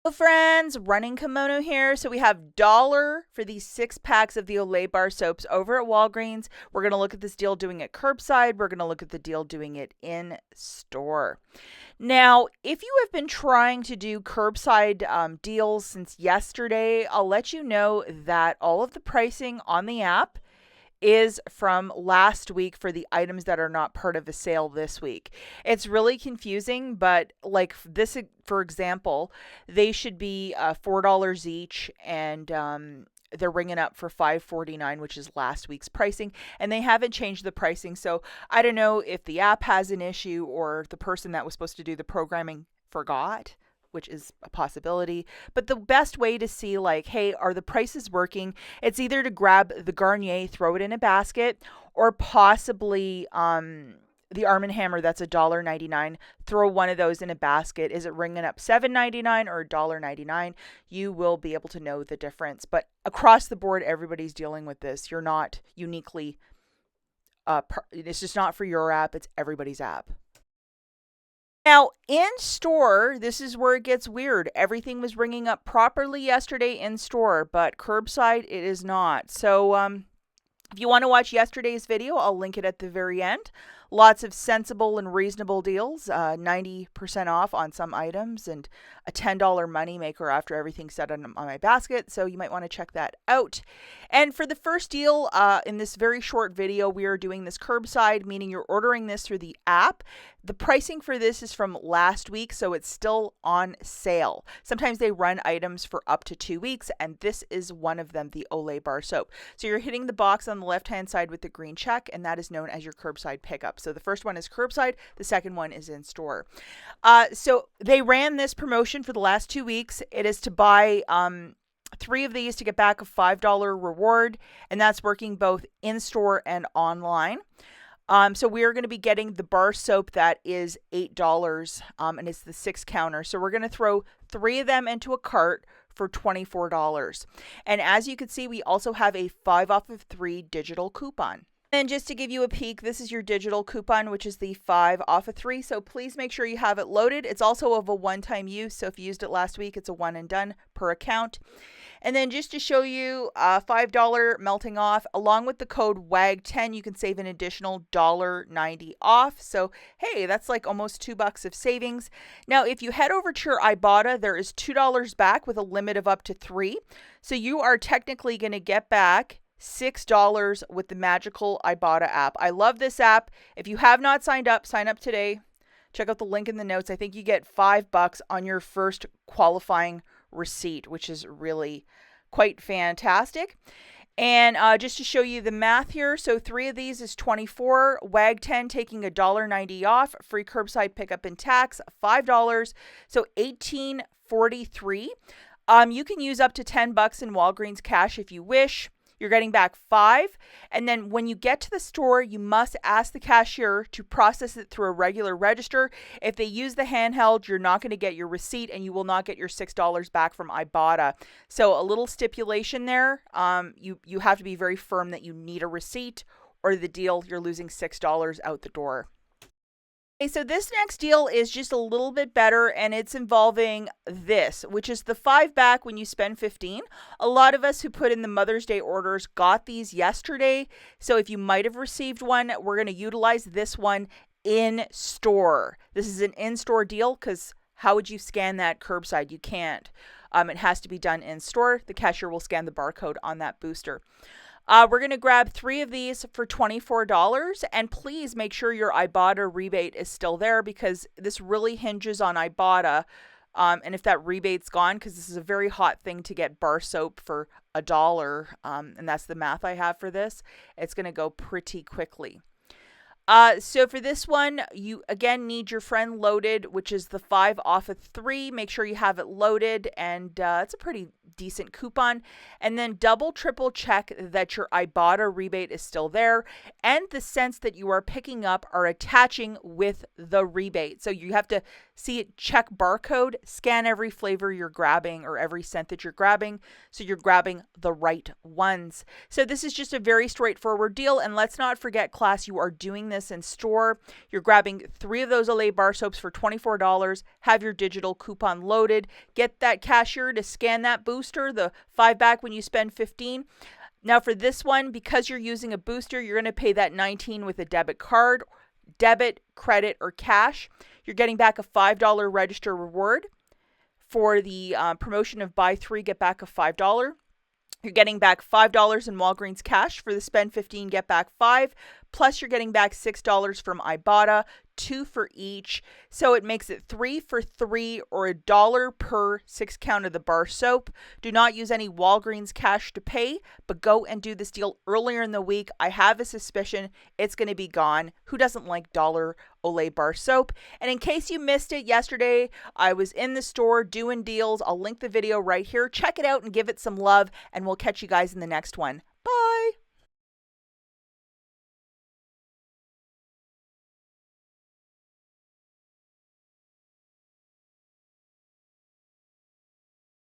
Hello friends, Running Kimono here. So we have dollar for these 6 packs of the Olay bar soaps over at Walgreens. We're going to look at this deal doing it curbside. We're going to look at the deal doing it in store. Now, if you have been trying to do curbside deals since yesterday, I'll let you know that all of the pricing on the app is from last week for the items that are not part of the sale this week. It's really confusing, but like this, for example, they should be $4 each, and they're ringing up for $5.49, which is last week's pricing, and they haven't changed the pricing. So I don't know if the app has an issue or the person that was supposed to do the programming forgot, which is a possibility. But the best way to see, like, hey, are the prices working? It's either to grab the Garnier, throw it in a basket, or possibly the Arm & Hammer, that's $1.99. Throw one of those in a basket. Is it ringing up $7.99 or $1.99? You will be able to know the difference. But across the board, everybody's dealing with this. You're not uniquely, it's just not for your app. It's everybody's app. Now, in store, this is where it gets weird. Everything was ringing up properly yesterday in store, but curbside, it is not. So, if you want to watch yesterday's video, I'll link it at the very end. Lots of sensible and reasonable deals, 90% off on some items, and a $10 money maker after everything's set on my basket. So you might want to check that out. And for the first deal, in this very short video, we are doing this curbside, meaning you're ordering this through the app. The pricing for this is from last week, so it's still on sale. Sometimes they run items for up to 2 weeks, and this is one of them, the Olay bar soap. So you're hitting the box on the left-hand side with the green check, and that is known as your curbside pickup. So the first one is curbside, the second one is in store. So they ran this promotion for the last 2 weeks. It is to buy 3 of these to get back a $5 reward, and that's working both in store and online. So we are going to be getting the bar soap that is $8, and it's the 6 counter. So we're going to throw 3 of them into a cart for $24. And as you can see, we also have a 5 off of 3 digital coupon. And just to give you a peek, this is your digital coupon, which is the 5 off of 3. So please make sure you have it loaded. It's also of a one-time use. So if you used it last week, it's a one and done per account. And then just to show you $5 melting off, along with the code WAG10, you can save an additional $1.90 off. So, hey, that's like almost $2 of savings. Now, if you head over to your IBOTTA, there is $2 back with a limit of up to 3. So you are technically going to get back $6 with the magical IBOTTA app. I love this app. If you have not signed up, sign up today. Check out the link in the notes. I think you get $5 on your first qualifying receipt, which is really quite fantastic. And just to show you the math here, so 3 of these is $24, WAG10 taking $1.90 off, free curbside pickup and tax, $5, so $18.43. You can use up to $10 in Walgreens cash if you wish. You're getting back 5. And then when you get to the store, you must ask the cashier to process it through a regular register. If they use the handheld, you're not going to get your receipt, and you will not get your $6 back from IBOTTA. So a little stipulation there. You have to be very firm that you need a receipt, or the deal, you're losing $6 out the door. Okay, so this next deal is just a little bit better, and it's involving this, which is the 5 back when you spend 15. A lot of us who put in the Mother's Day orders got these yesterday. So if you might have received one, we're going to utilize this one in store. This is an in-store deal because how would you scan that curbside? You can't. It has to be done in store. The cashier will scan the barcode on that booster. We're going to grab 3 of these for $24, and please make sure your IBOTTA rebate is still there, because this really hinges on IBOTTA. And if that rebate's gone, because this is a very hot thing to get bar soap for $1, and that's the math I have for this, it's going to go pretty quickly. So for this one, you again need your friend loaded, which is the 5 off of 3. Make sure you have it loaded, and it's a pretty decent coupon. And then double, triple check that your IBOTTA rebate is still there, and the cents that you are picking up are attaching with the rebate. So you have to See it, check barcode, scan every flavor you're grabbing or every scent that you're grabbing so you're grabbing the right ones. So this is just a very straightforward deal. And let's not forget, class, you are doing this in store. You're grabbing 3 of those Olay bar soaps for $24. Have your digital coupon loaded. Get that cashier to scan that booster, the 5 back when you spend 15. Now for this one, because you're using a booster, you're going to pay that 19 with a debit card, debit, credit, or cash. You're getting back a $5 register reward for the promotion of buy 3, get back a $5. You're getting back $5 in Walgreens cash for the spend 15, get back 5. Plus you're getting back $6 from IBOTTA, 2 for each. So it makes it 3 for 3 or $1 per 6 count of the bar soap. Do not use any Walgreens cash to pay, but go and do this deal earlier in the week. I have a suspicion it's going to be gone. Who doesn't like dollar Olay bar soap? And in case you missed it yesterday, I was in the store doing deals. I'll link the video right here. Check it out and give it some love, and we'll catch you guys in the next one.